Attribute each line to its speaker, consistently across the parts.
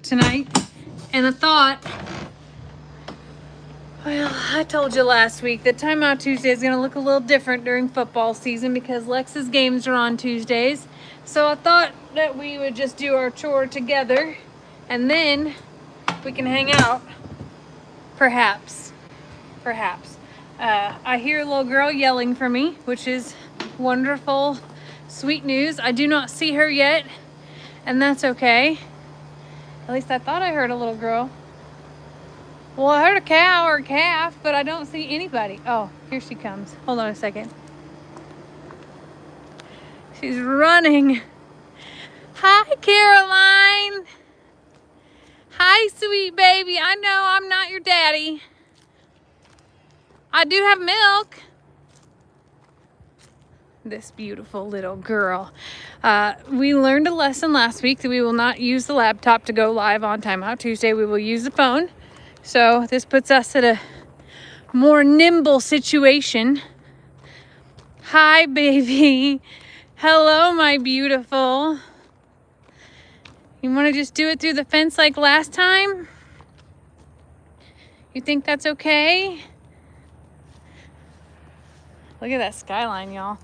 Speaker 1: tonight, and I thought, well, I told you last week that Timeout Tuesday is going to look a little different during football season because Lex's games are on Tuesdays. So I thought that we would just do our chore together, and then we can hang out. Perhaps. I hear a little girl yelling for me, which is wonderful, sweet news. I do not see her yet, and that's okay. At least I thought I heard a little girl. Well, I heard a cow or a calf, but I don't see anybody. Oh, here she comes. Hold on a second. She's running. Hi, Caroline. Hi, sweet baby. I know I'm not your daddy. I do have milk. This beautiful little girl. We learned a lesson last week that we will not use the laptop to go live on Timeout Tuesday. We will use the phone. So this puts us at a more nimble situation. Hi, baby. Hello, my beautiful. You want to just do it through the fence like last time? You think that's okay? Look at that skyline, y'all.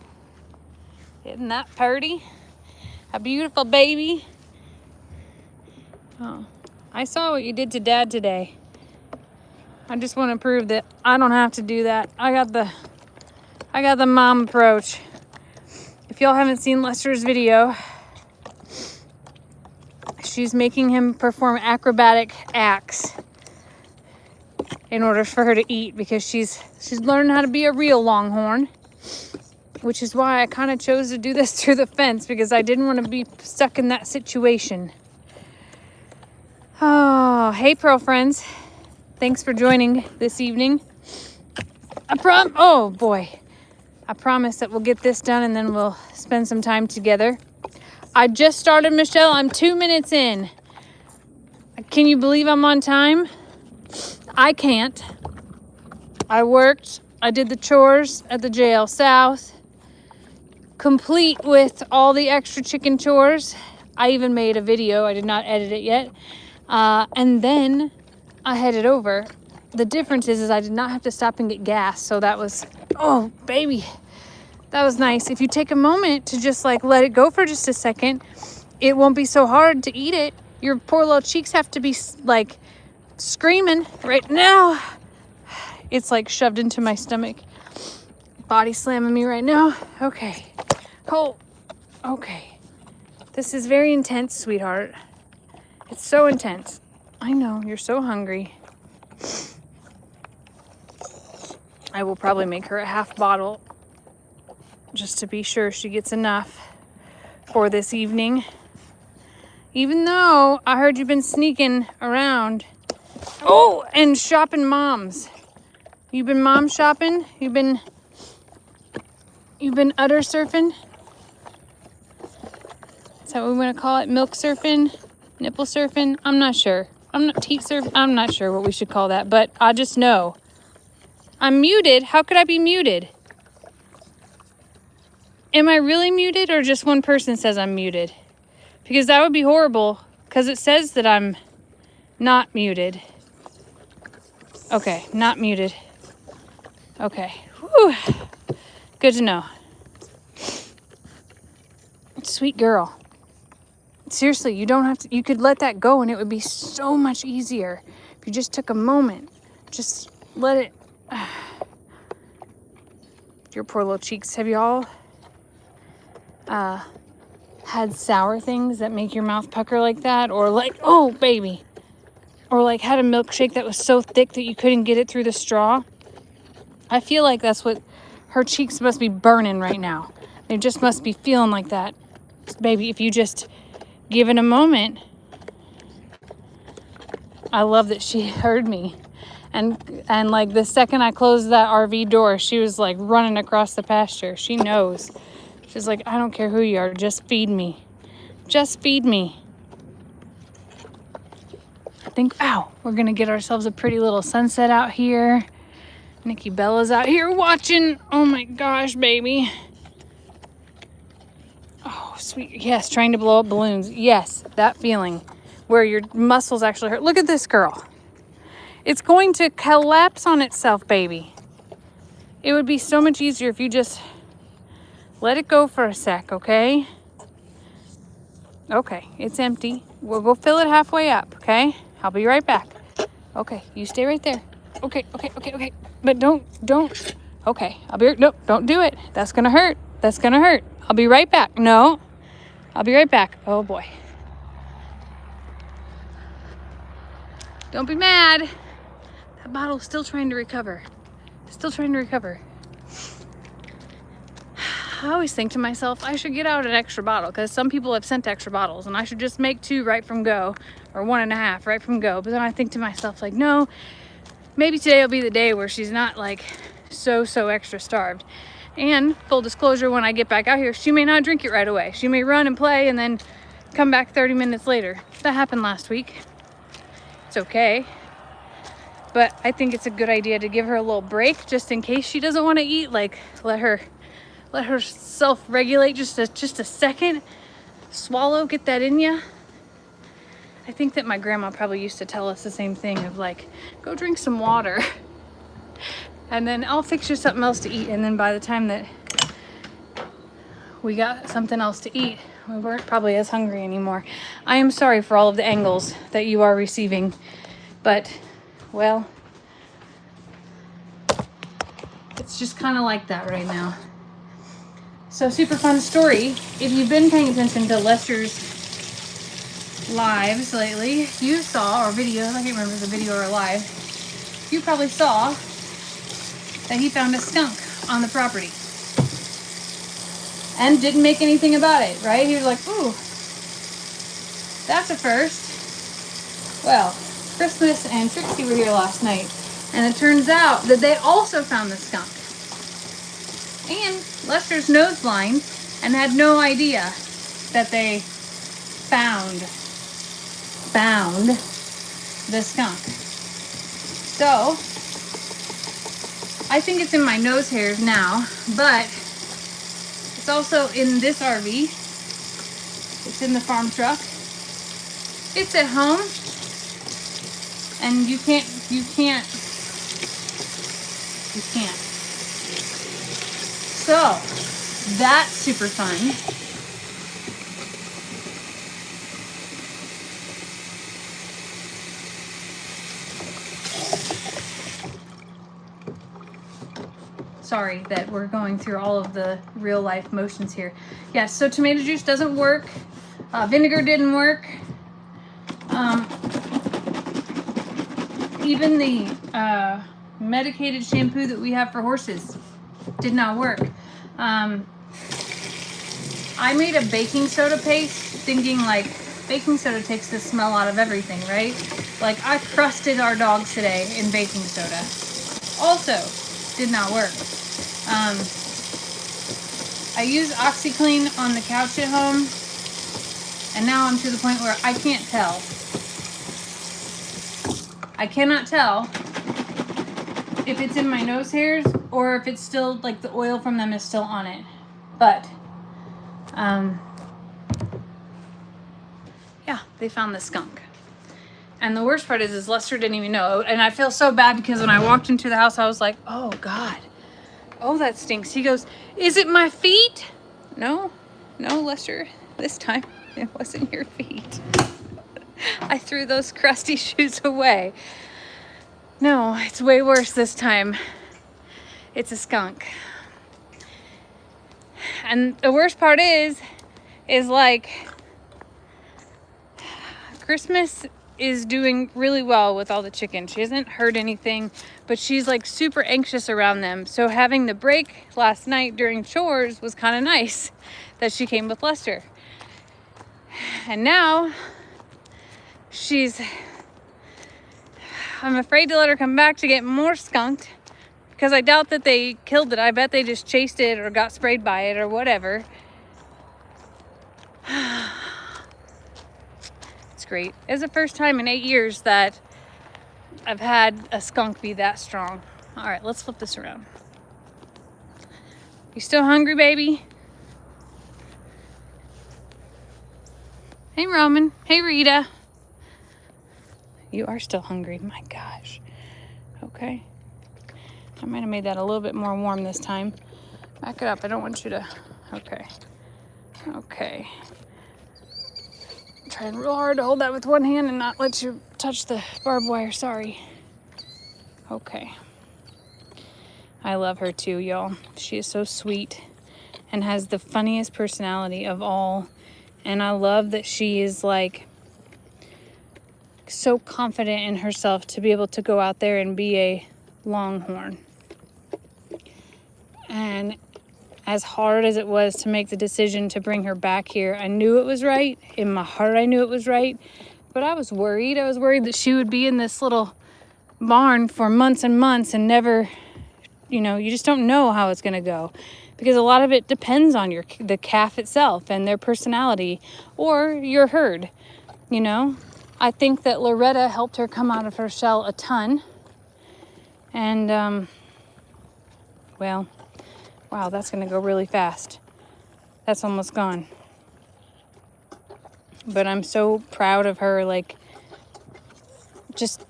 Speaker 1: Isn't that pretty? A beautiful baby. Oh, I saw what you did to Dad today. I just want to prove that I don't have to do that. I got the mom approach. If y'all haven't seen Lester's video, she's making him perform acrobatic acts in order for her to eat because she's learning how to be a real Longhorn, which is why I kind of chose to do this through the fence because I didn't want to be stuck in that situation. Oh, hey, Pearl friends. Thanks for joining this evening. Oh boy. I promise that we'll get this done and then we'll spend some time together. I just started, Michelle. I'm 2 minutes in. Can you believe I'm on time? I can't. I worked. I did the chores at the jail south, complete with all the extra chicken chores. I even made a video. I did not edit it yet. And then I headed over. The difference is I did not have to stop and get gas. So that was, oh, baby. That was nice. If you take a moment to just like let it go for just a second, it won't be so hard to eat it. Your poor little cheeks have to be like screaming right now. It's like shoved into my stomach. Body slamming me right now. Okay. Oh, okay. This is very intense, sweetheart. It's so intense. I know, you're so hungry. I will probably make her a half bottle just to be sure she gets enough for this evening. Even though I heard you've been sneaking around. Oh, and shopping moms. You've been mom shopping? You've been udder surfing? Is that what we want to call it? Milk surfing? Nipple surfing? I'm not sure. Teat surfing? I'm not sure what we should call that, but I just know. I'm muted. How could I be muted? Am I really muted or just one person says I'm muted? Because that would be horrible because it says that I'm not muted. Okay, not muted. Okay. Whew. Good to know. Sweet girl. Seriously, you don't have to, you could let that go and it would be so much easier if you just took a moment. Just let it. Your poor little cheeks. Have you all had sour things that make your mouth pucker like that? Or like, oh, baby. Or like had a milkshake that was so thick that you couldn't get it through the straw? I feel like that's what her cheeks must be burning right now. They just must be feeling like that. Baby, if you just give it a moment. I love that she heard me. And like the second I closed that RV door, she was like running across the pasture. She knows. She's like, I don't care who you are, just feed me. Just feed me. I think, ow, we're gonna get ourselves a pretty little sunset out here. Nikki Bella's out here watching. Oh my gosh, baby. Oh, sweet. Yes, trying to blow up balloons. Yes, that feeling. where your muscles actually hurt. Look at this girl. It's going to collapse on itself, baby. It would be so much easier if you just let it go for a sec, okay? Okay, it's empty. We'll go fill it halfway up, okay? I'll be right back. Okay, you stay right there. Okay. But don't. Okay, I'll be, nope, don't do it. That's gonna hurt. I'll be right back. No, I'll be right back. Oh boy. Don't be mad. That bottle's still trying to recover. I always think to myself, I should get out an extra bottle because some people have sent extra bottles and I should just make 2 right from go, or 1.5 right from go. But then I think to myself, like, no, maybe today will be the day where she's not like so extra starved. And full disclosure, when I get back out here, she may not drink it right away. She may run and play and then come back 30 minutes later. That happened last week. It's okay. But I think it's a good idea to give her a little break just in case she doesn't want to eat. Like, let her self-regulate just a second. Swallow, get that in ya. I think that my grandma probably used to tell us the same thing of like, go drink some water and then I'll fix you something else to eat. And then by the time that we got something else to eat, we weren't probably as hungry anymore. I am sorry for all of the angles that you are receiving, but well, it's just kind of like that right now. So super fun story. If you've been paying attention to Lester's lives lately, you saw, or videos, I can't remember if it was a video or a live, you probably saw that he found a skunk on the property and didn't make anything about it, right? He was like, ooh, that's a first. Well, Christmas and Trixie were here last night, and it turns out that they also found the skunk. And Lester's nose blind and had no idea that they found the skunk. So I think it's in my nose hairs now, but it's also in this RV. It's in the farm truck. It's at home, and you can't. So that's super fun. Sorry that we're going through all of the real life motions here. Yeah, so tomato juice doesn't work. Vinegar didn't work. Even the medicated shampoo that we have for horses did not work. I made a baking soda paste thinking like baking soda takes the smell out of everything, right? Like I crusted our dogs today in baking soda. Also did not work. I use OxyClean on the couch at home, and now I'm to the point where I can't tell. I cannot tell if it's in my nose hairs or if it's still like the oil from them is still on it. But yeah, they found the skunk. And the worst part is Lester didn't even know. And I feel so bad because when I walked into the house, I was like, oh God, oh, that stinks. He goes, is it my feet? No, Lester, this time it wasn't your feet. I threw those crusty shoes away. No, it's way worse this time. It's a skunk. And the worst part is like Christmas is doing really well with all the chickens. She hasn't heard anything, but she's like super anxious around them. So having the break last night during chores was kind of nice that she came with Lester. And now I'm afraid to let her come back to get more skunked because I doubt that they killed it. I bet they just chased it or got sprayed by it or whatever. It's great. It's the first time in 8 years that I've had a skunk be that strong. All right, let's flip this around. You still hungry, baby? Hey, Roman. Hey, Rita. You are still hungry. My gosh. Okay. I might have made that a little bit more warm this time. Back it up. I don't want you to... Okay. Okay. I'm trying real hard to hold that with one hand and not let you touch the barbed wire. Sorry. Okay. I love her too, y'all. She is so sweet and has the funniest personality of all. And I love that she is like so confident in herself to be able to go out there and be a Longhorn. And as hard as it was to make the decision to bring her back here, I knew it was right. In my heart, I knew it was right. But I was worried. I was worried that she would be in this little barn for months and months and never, you know, you just don't know how it's going to go. Because a lot of it depends on the calf itself and their personality or your herd, you know. I think that Loretta helped her come out of her shell a ton. And, well, wow, that's going to go really fast. That's almost gone. But I'm so proud of her, like, just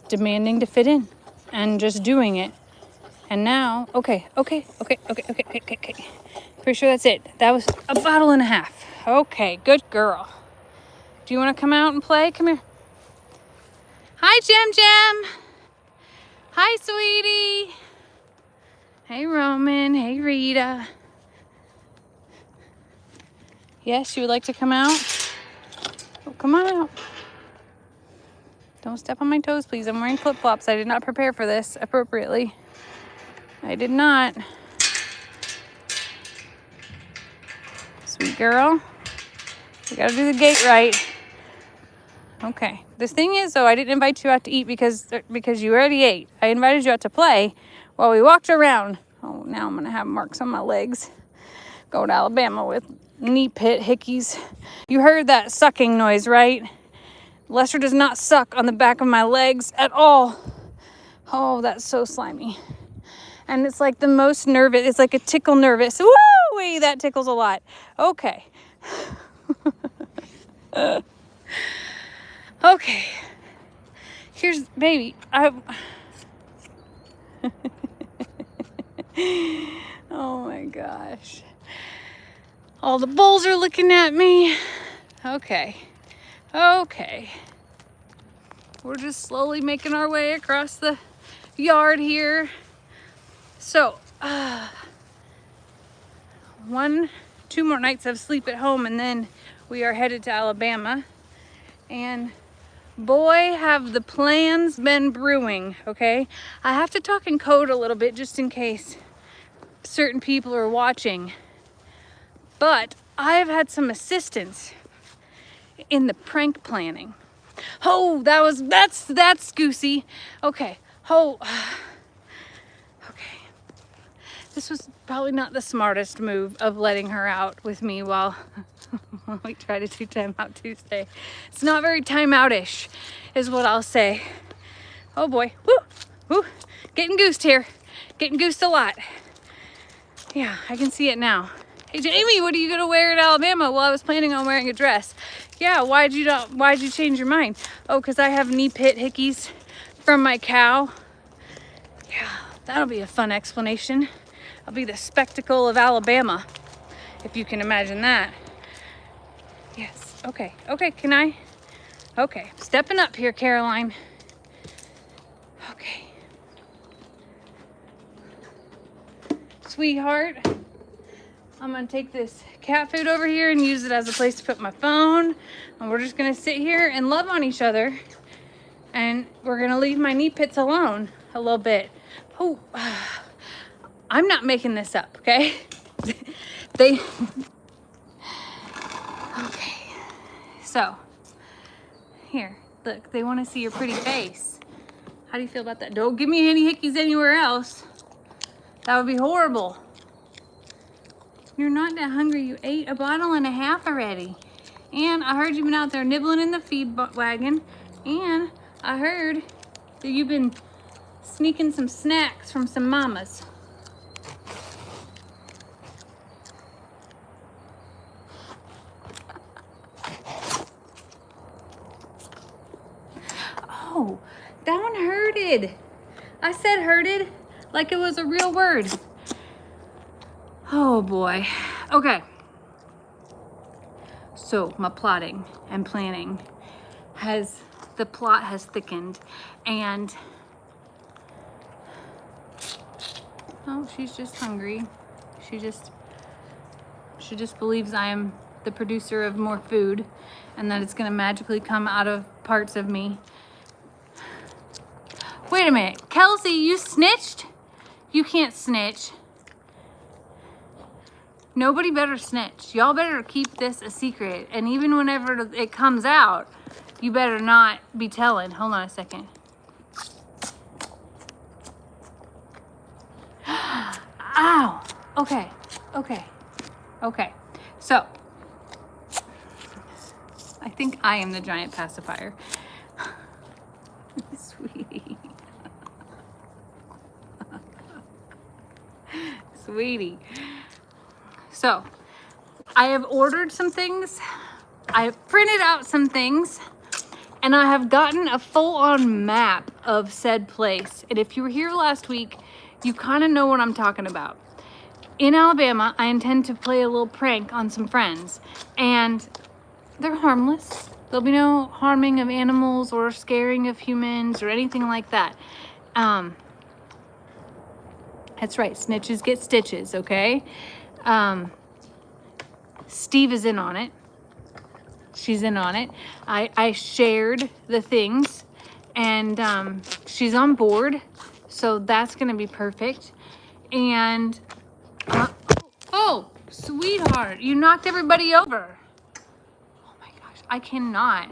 Speaker 1: demanding to fit in and just doing it. And now, okay. Pretty sure that's it. That was a bottle and a half. Okay, good girl. Do you want to come out and play? Come here. Hi, Jem. Hi, sweetie. Hey, Roman. Hey, Rita. Yes, you would like to come out? Oh, come on out. Don't step on my toes, please. I'm wearing flip-flops. I did not prepare for this appropriately. I did not. Sweet girl. You gotta do the gate right. Okay. The thing is, though, I didn't invite you out to eat because you already ate. I invited you out to play while we walked around. Oh, now I'm gonna have marks on my legs. Go to Alabama with knee pit hickeys. You heard that sucking noise, right? Lester does not suck on the back of my legs at all. Oh, that's so slimy. And it's like the most nervous. It's like a tickle nervous. Woo-wee, that tickles a lot. Okay. Okay. Here's baby. Oh my gosh. All the bulls are looking at me. Okay. We're just slowly making our way across the yard here. So, 2 more nights of sleep at home, and then we are headed to Alabama. And boy, have the plans been brewing, okay? I have to talk in code a little bit just in case certain people are watching. But I've had some assistance in the prank planning. Oh, that's goosey. Okay. Oh, okay. This was probably not the smartest move of letting her out with me while we try to do Timeout Tuesday. It's not very timeout-ish, is what I'll say. Oh boy, woo, getting goosed here. Getting goosed a lot. Yeah, I can see it now. Hey Jamie, what are you gonna wear in Alabama? Well, I was planning on wearing a dress. Yeah, why'd you change your mind? Oh, because I have knee pit hickeys from my cow. Yeah, that'll be a fun explanation. I'll be the spectacle of Alabama, if you can imagine that. Yes, okay, can I? Okay, stepping up here, Caroline. Okay. Sweetheart, I'm gonna take this cat food over here and use it as a place to put my phone. And we're just gonna sit here and love on each other. And we're gonna leave my knee pits alone a little bit. Oh, I'm not making this up, okay? Okay. So, here, look, they wanna see your pretty face. How do you feel about that? Don't give me any hickeys anywhere else. That would be horrible. You're not that hungry. You ate a bottle and a half already. And I heard you've been out there nibbling in the feed wagon. And I heard that you've been sneaking some snacks from some mamas. Oh, that one hurted. I said hurted like it was a real word. Oh boy. Okay. So my plotting and planning the plot has thickened, and oh, she's just hungry. She just believes I am the producer of more food and that it's gonna magically come out of parts of me. Wait a minute, Kelsey, you snitched? You can't snitch. Nobody better snitch. Y'all better keep this a secret. And even whenever it comes out, you better not be telling. Hold on a second. Ow. Okay. So, I think I am the giant pacifier. Sweetie. Sweetie. So, I have ordered some things. I have printed out some things. And I have gotten a full-on map of said place. And if you were here last week, you kind of know what I'm talking about. In Alabama, I intend to play a little prank on some friends. And they're harmless. There'll be no harming of animals or scaring of humans or anything like that. That's right, snitches get stitches, okay? Steve is in on it. She's in on it. I shared the things, and she's on board, so that's gonna be perfect. And oh, sweetheart, you knocked everybody over. Oh my gosh, I cannot.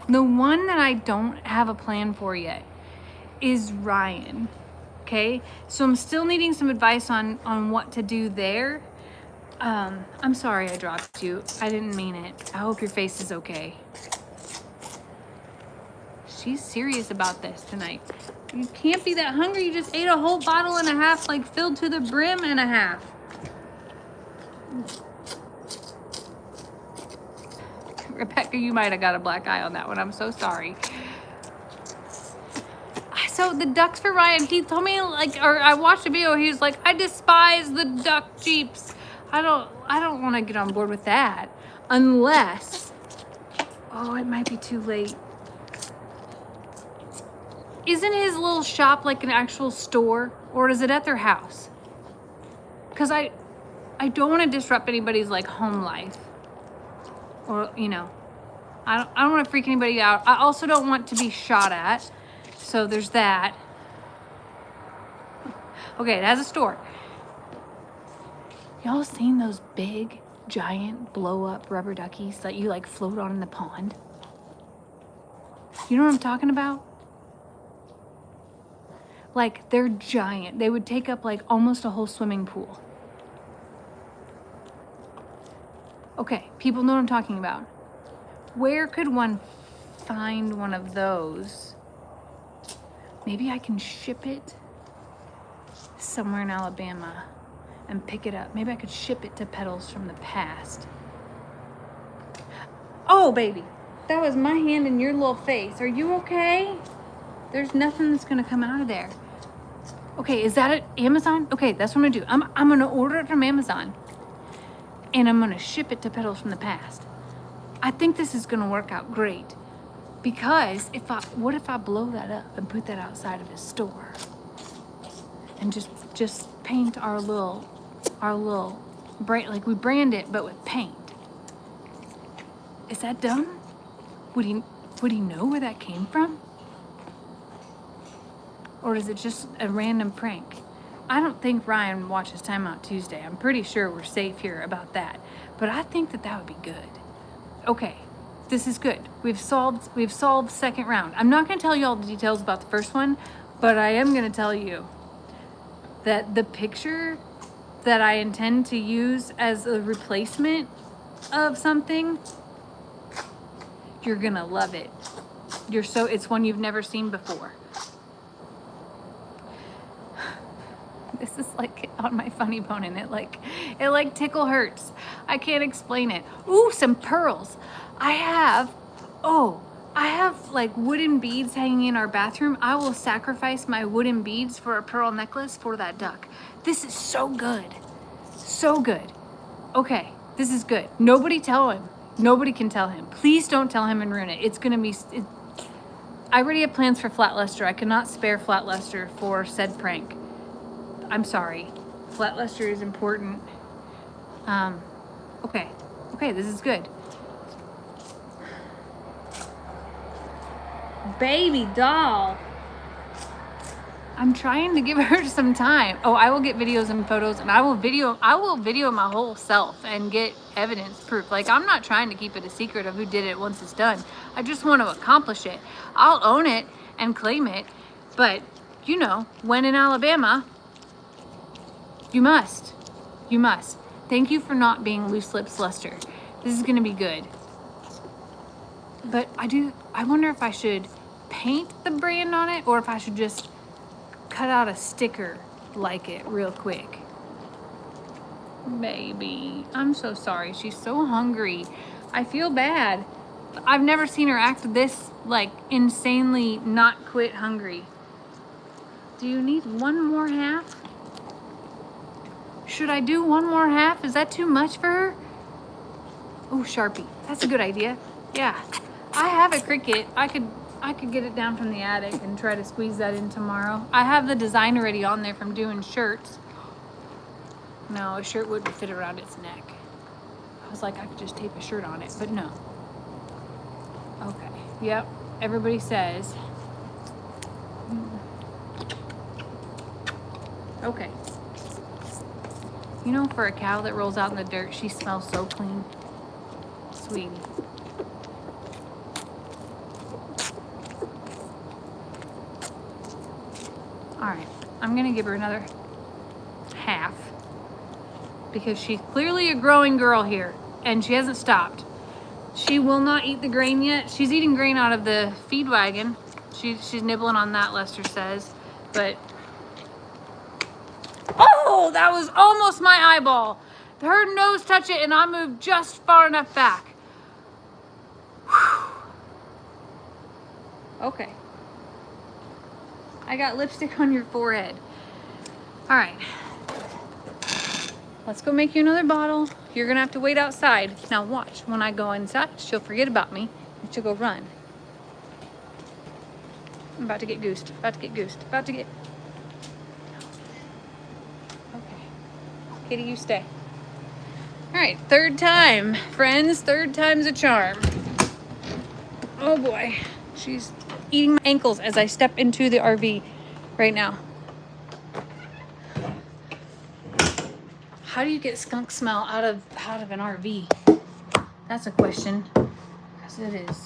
Speaker 1: The one that I don't have a plan for yet is Ryan. Okay, so I'm still needing some advice on what to do there. I'm sorry I dropped you. I didn't mean it. I hope your face is okay. She's serious about this tonight. You can't be that hungry. You just ate a whole bottle and a half, like filled to the brim and a half. Rebecca, you might have got a black eye on that one. I'm so sorry. So the ducks for Ryan, he told me, like, or I watched a video, he was like, I despise the duck jeeps. I don't want to get on board with that. Unless, oh, it might be too late. Isn't his little shop like an actual store, or is it at their house? Because I don't want to disrupt anybody's like home life, or I don't want to freak anybody out. I also don't want to be shot at, so there's that. Okay, it has a store. Y'all seen those big, giant, blow-up rubber duckies that you like float on in the pond? You know what I'm talking about? Like, they're giant. They would take up like almost a whole swimming pool. Okay, people know what I'm talking about. Where could one find one of those? Maybe I can ship it somewhere in Alabama and pick it up. Maybe I could ship it to Petals from the Past. Oh, baby, that was my hand in your little face. Are you okay? There's nothing that's gonna come out of there. Okay, is that it? Amazon? Okay, that's what I'm gonna do. I'm gonna order it from Amazon, and I'm gonna ship it to Petals from the Past. I think this is gonna work out great, because what if I blow that up and put that outside of his store, and just paint our little brand, like we brand it but with paint. Is that dumb? Would he know where that came from? Or is it just a random prank? I don't think Ryan watches Timeout Tuesday. I'm pretty sure we're safe here about that. But I think that would be good. Okay, this is good. We've solved second round. I'm not gonna tell you all the details about the first one, but I am gonna tell you that the picture that I intend to use as a replacement of something, you're gonna love it. It's one you've never seen before. This is like on my funny bone, and it like tickle hurts. I can't explain it. Ooh, some pearls. I have like wooden beads hanging in our bathroom. I will sacrifice my wooden beads for a pearl necklace for that duck. This is so good. So good. Okay, this is good. Nobody tell him. Nobody can tell him. Please don't tell him and ruin it. It's gonna be, I already have plans for Flat Luster. I cannot spare Flat Luster for said prank. I'm sorry. Flat Luster is important. Okay, this is good. Baby doll. I'm trying to give her some time. Oh, I will get videos and photos, and I will video my whole self and get evidence proof. Like, I'm not trying to keep it a secret of who did it once it's done. I just want to accomplish it. I'll own it and claim it, but you know, when in Alabama, you must. You must. Thank you for not being Loose Lips Luster. This is gonna be good. But I wonder if I should paint the brand on it or if I should just cut out a sticker like it real quick. Baby, I'm so sorry. She's so hungry. I feel bad. I've never seen her act this like insanely not quit hungry. Do you need one more half? Should I do one more half? Is that too much for her? Oh, Sharpie. That's a good idea. Yeah. I have a Cricut. I could get it down from the attic and try to squeeze that in tomorrow. I have the design already on there from doing shirts. No, a shirt wouldn't fit around its neck. I was like, I could just tape a shirt on it, but no. Okay. Yep. Everybody says. Okay. You know, for a cow that rolls out in the dirt, she smells so clean. Sweetie. All right, I'm gonna give her another half because she's clearly a growing girl here and she hasn't stopped. She will not eat the grain yet. She's eating grain out of the feed wagon. She's nibbling on that, Lester says, but oh, that was almost my eyeball. Her nose touched it and I moved just far enough back. Whew. Okay. I got lipstick on your forehead. All right. Let's go make you another bottle. You're gonna have to wait outside. Now watch, when I go inside, she'll forget about me and she'll go run. I'm about to get goosed, about to get goosed, about to get. Okay. Kitty, you stay. All right, third time, friends. Third time's a charm. Oh boy, she's eating my ankles as I step into the RV right now. How do you get skunk smell out of an RV? That's a question, because it is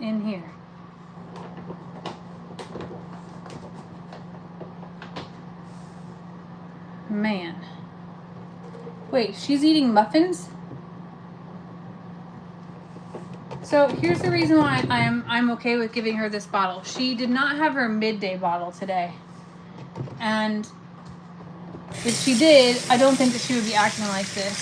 Speaker 1: in here. Man. Wait, she's eating muffins? So here's the reason why I'm okay with giving her this bottle. She did not have her midday bottle today. And if she did, I don't think that she would be acting like this.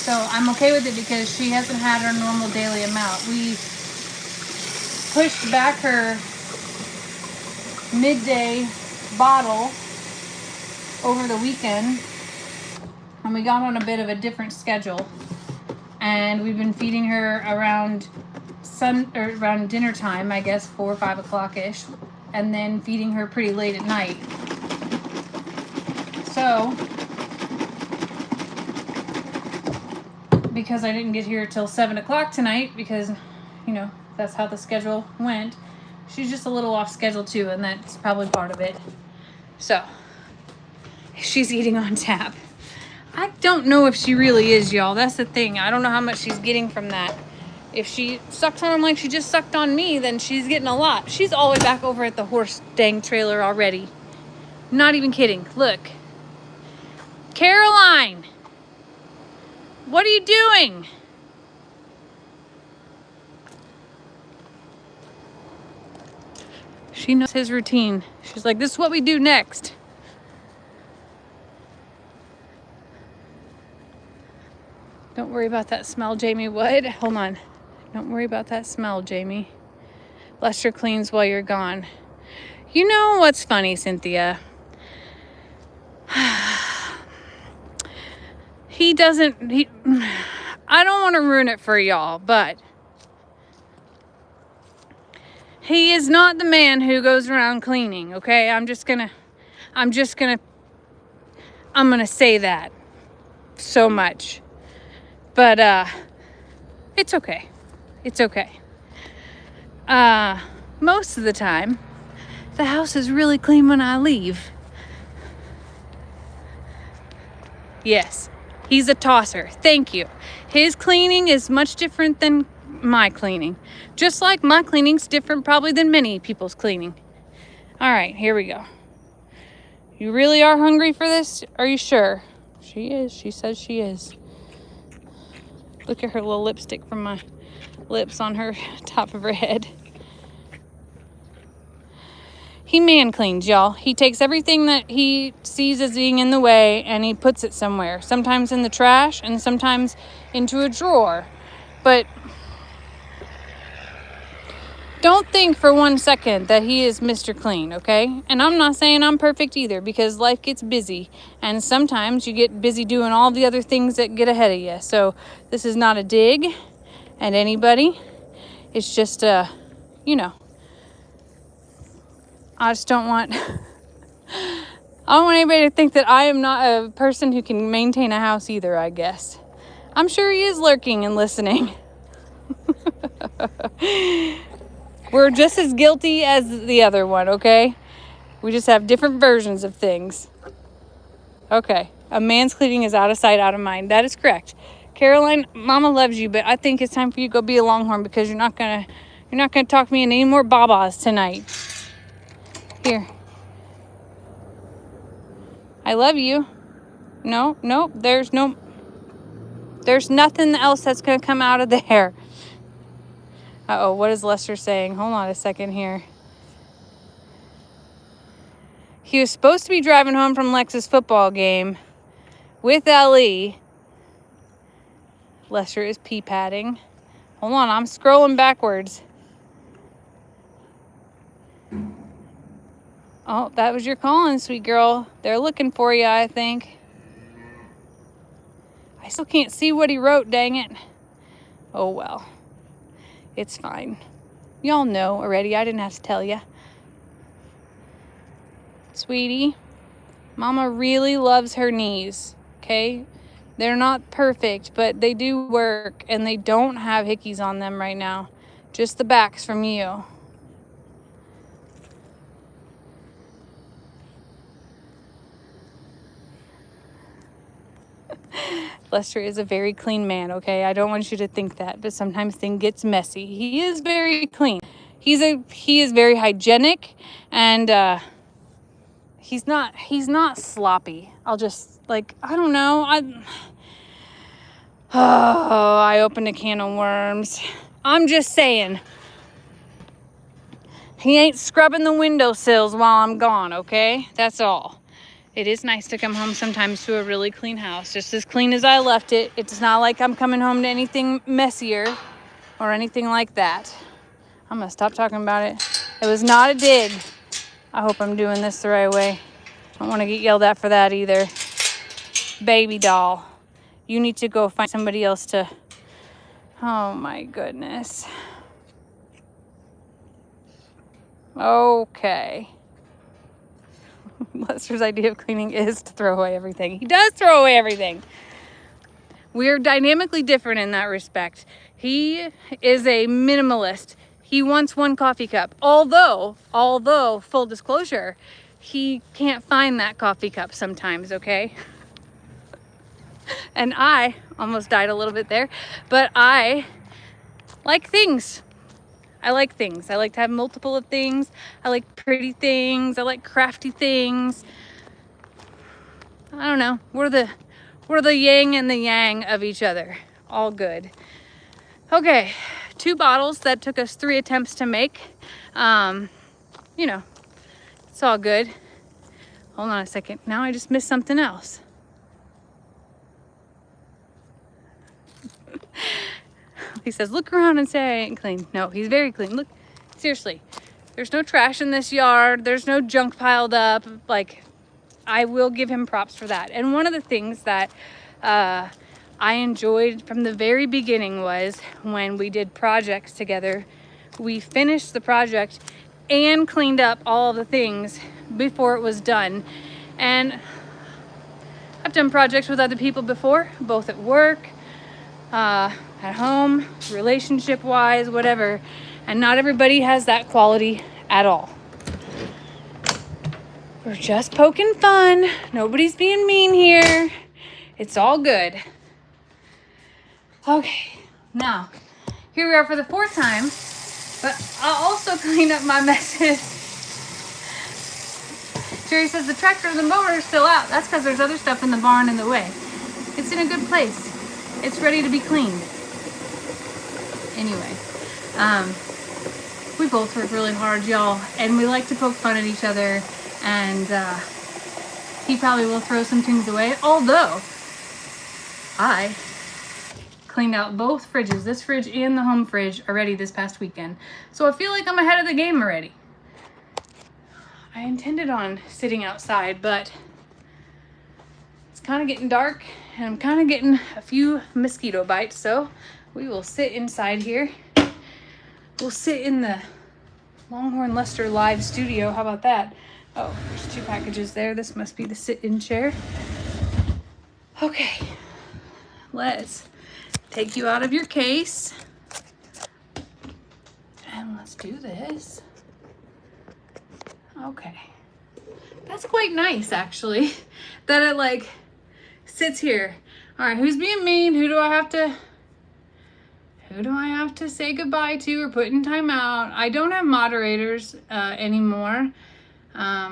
Speaker 1: So I'm okay with it because she hasn't had her normal daily amount. We pushed back her midday bottle over the weekend. And we got on a bit of a different schedule, and we've been feeding her around dinner time, I guess 4 or 5 o'clock ish, and then feeding her pretty late at night. So, because I didn't get here till 7 o'clock tonight, because you know that's how the schedule went, she's just a little off schedule too, and that's probably part of it. So, she's eating on tap. I don't know if she really is, y'all. That's the thing. I don't know how much she's getting from that. If she sucked on him like she just sucked on me, then she's getting a lot. She's all the way back over at the horse dang trailer already. Not even kidding. Look. Caroline! What are you doing? She knows his routine. She's like, this is what we do next. Don't worry about that smell, Jamie. What? Hold on. Don't worry about that smell, Jamie. Lester cleans while you're gone. You know what's funny, Cynthia? I don't want to ruin it for y'all, but he is not the man who goes around cleaning, okay? I'm gonna say that so much. But it's okay. It's okay. Most of the time, the house is really clean when I leave. Yes, he's a tosser. Thank you. His cleaning is much different than my cleaning. Just like my cleaning's different probably than many people's cleaning. All right, here we go. You really are hungry for this? Are you sure? She is. She says she is. Look at her little lipstick from my lips on her top of her head. He man cleans, y'all. He takes everything that he sees as being in the way and he puts it somewhere. Sometimes in the trash and sometimes into a drawer. But don't think for 1 second that he is Mr. Clean, okay? And I'm not saying I'm perfect either, because life gets busy. And sometimes you get busy doing all the other things that get ahead of you. So this is not a dig at anybody. It's just, you know. I just don't want... I don't want anybody to think that I am not a person who can maintain a house either, I guess. I'm sure he is lurking and listening. We're just as guilty as the other one, okay? We just have different versions of things. Okay. A man's cleaning is out of sight, out of mind. That is correct. Caroline, Mama loves you, but I think it's time for you to go be a Longhorn, because you're not gonna talk me into any more babas tonight. Here. I love you. No, there's nothing else that's gonna come out of there. Uh-oh, what is Lester saying? Hold on a second here. He was supposed to be driving home from Lex's football game with Ellie. Lester is pee-patting. Hold on, I'm scrolling backwards. Oh, that was your calling, sweet girl. They're looking for you, I think. I still can't see what he wrote, dang it. Oh, well. It's fine. Y'all know already. I didn't have to tell you. Sweetie, Mama really loves her knees, okay? They're not perfect, but they do work, and they don't have hickeys on them right now. Just the backs from you. Lester is a very clean man, okay? I don't want you to think that, but sometimes things gets messy. He is very clean. He is very hygienic, and he's not sloppy. I'll just, like, I don't know. I opened a can of worms. I'm just saying. He ain't scrubbing the windowsills while I'm gone, okay? That's all. It is nice to come home sometimes to a really clean house, just as clean as I left it. It's not like I'm coming home to anything messier or anything like that. I'm gonna stop talking about it. It was not a dig. I hope I'm doing this the right way. I don't want to get yelled at for that either. Baby doll, you need to go find somebody else to... Oh my goodness. Okay. Lester's idea of cleaning is to throw away everything. He does throw away everything. We're dynamically different in that respect. He is a minimalist. He wants one coffee cup. Although, full disclosure, he can't find that coffee cup sometimes, okay? And I almost died a little bit there, but I like things. I like things. I like to have multiple of things. I like pretty things. I like crafty things. I don't know. We're the yin and the yang of each other. All good. Okay, 2 bottles that took us 3 attempts to make. You know, it's all good. Hold on a second. Now I just missed something else. He says, look around and say I ain't clean. No, he's very clean. Look, seriously, there's no trash in this yard. There's no junk piled up. Like, I will give him props for that. And one of the things that I enjoyed from the very beginning was when we did projects together, we finished the project and cleaned up all the things before it was done. And I've done projects with other people before, both at work, at home, relationship-wise, whatever. And not everybody has that quality at all. We're just poking fun. Nobody's being mean here. It's all good. Okay, now, here we are for the 4th time, but I'll also clean up my messes. Jerry says the tractor and the mower are still out. That's because there's other stuff in the barn in the way. It's in a good place. It's ready to be cleaned. Anyway, we both work really hard, y'all, and we like to poke fun at each other, and he probably will throw some things away, although I cleaned out both fridges. This fridge and the home fridge already this past weekend. So I feel like I'm ahead of the game already. I intended on sitting outside, but it's kind of getting dark and I'm kind of getting a few mosquito bites, so we will sit inside here. We'll sit in the Longhorn Lester live studio. How about that? Oh, there's 2 packages there. This must be the sit-in chair. Okay, let's take you out of your case and let's do this. Okay, that's quite nice actually, that it like sits here. All right, who's being mean? Who do I have to say goodbye to or put in timeout? I don't have moderators anymore. I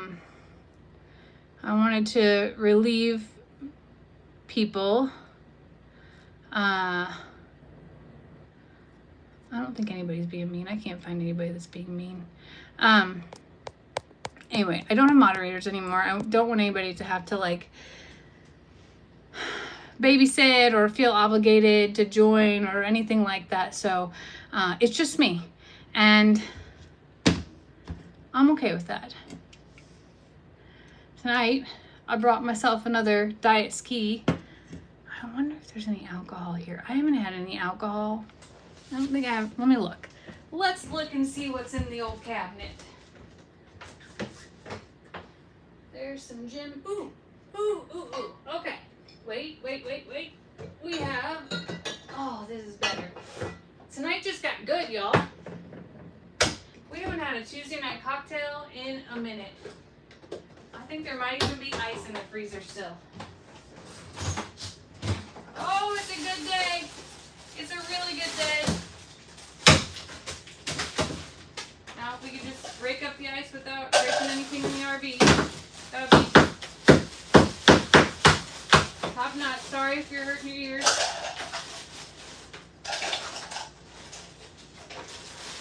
Speaker 1: wanted to relieve people. I don't think anybody's being mean. I can't find anybody that's being mean. Anyway, I don't have moderators anymore. I don't want anybody to have to like babysit or feel obligated to join or anything like that. So it's just me, and I'm okay with that. Tonight, I brought myself another diet ski. I wonder if there's any alcohol here. I haven't had any alcohol. I don't think I have. Let me look. Let's look and see what's in the old cabinet. There's some gin. Ooh. Okay. Wait. We have, oh, this is better. Tonight just got good, y'all. We haven't had a Tuesday night cocktail in a minute. I think there might even be ice in the freezer still. Oh, it's a good day. It's a really good day. Now, if we could just break up the ice without breaking anything in the RV, that would be top notch. Sorry if you're hurting your ears.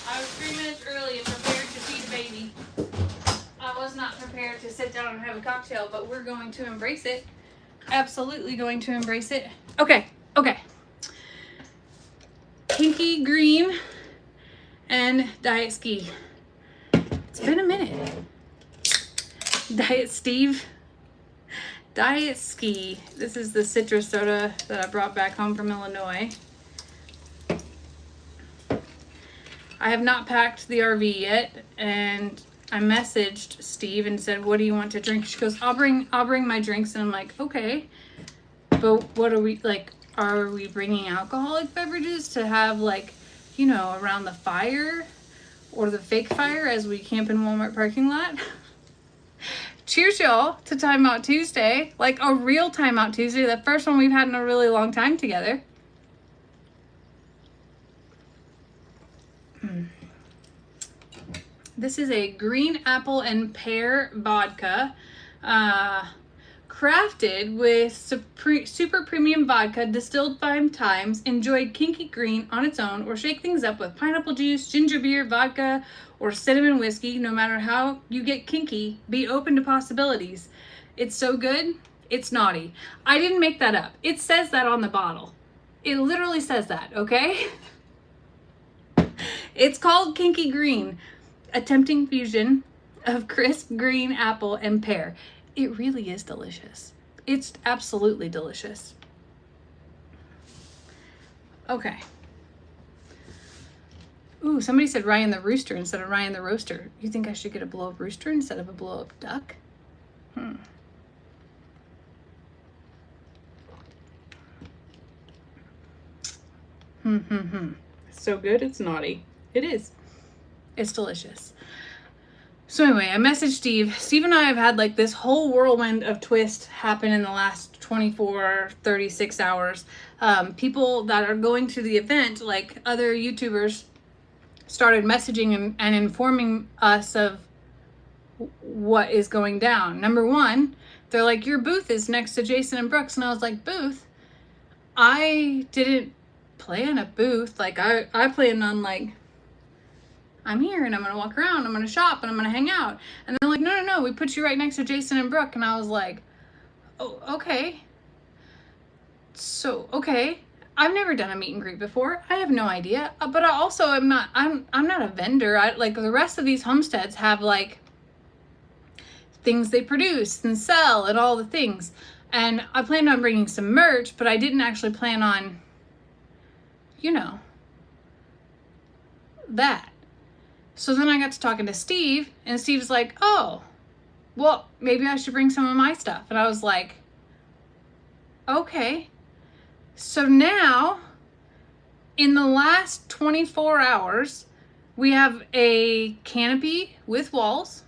Speaker 1: I was 3 minutes early and prepared to feed a baby. I was not prepared to sit down and have a cocktail, but we're going to embrace it. Absolutely going to embrace it. Okay. Pinky green and diet ski. It's been a minute. Diet ski. This is the citrus soda that I brought back home from Illinois. I have not packed the RV yet, and I messaged Steve and said, what do you want to drink? She goes, I'll bring my drinks. And I'm like, okay, but what are we, like, are we bringing alcoholic beverages to have, like, you know, around the fire or the fake fire as we camp in Walmart parking lot? Cheers, y'all, to Timeout Tuesday. Like a real Timeout Tuesday. The first one we've had in a really long time together. This is a green apple and pear vodka. Crafted with super premium vodka, distilled 5 times. Enjoy kinky green on its own, or shake things up with pineapple juice, ginger beer, vodka, or cinnamon whiskey. No matter how you get kinky, be open to possibilities. It's so good, it's naughty. I didn't make that up. It says that on the bottle. It literally says that, okay? It's called Kinky Green, a tempting fusion of crisp green apple and pear. It really is delicious. It's absolutely delicious. Okay. Ooh, somebody said Ryan the Rooster instead of Ryan the Roaster. You think I should get a blow-up rooster instead of a blow-up duck? It's so good, it's naughty. It is. It's delicious. So anyway, I messaged Steve. Steve and I have had like this whole whirlwind of twist happen in the last 24, 36 hours. People that are going to the event, like other YouTubers, started messaging and informing us of what is going down. Number one, they're like, your booth is next to Jason and Brooks. And I was like, booth? I didn't plan a booth. Like I planned on like, I'm here and I'm going to walk around, I'm going to shop and I'm going to hang out. And they're like, no, we put you right next to Jason and Brooke. And I was like, oh, okay. So, okay. I've never done a meet and greet before. I have no idea. But I also am not, I'm not a vendor. Like the rest of these homesteads have like things they produce and sell and all the things. And I planned on bringing some merch, but I didn't actually plan on, you know, that. So then I got to talking to Steve, and Steve's like, oh, well, maybe I should bring some of my stuff. And I was like, okay. So now, in the last 24 hours, we have a canopy with walls,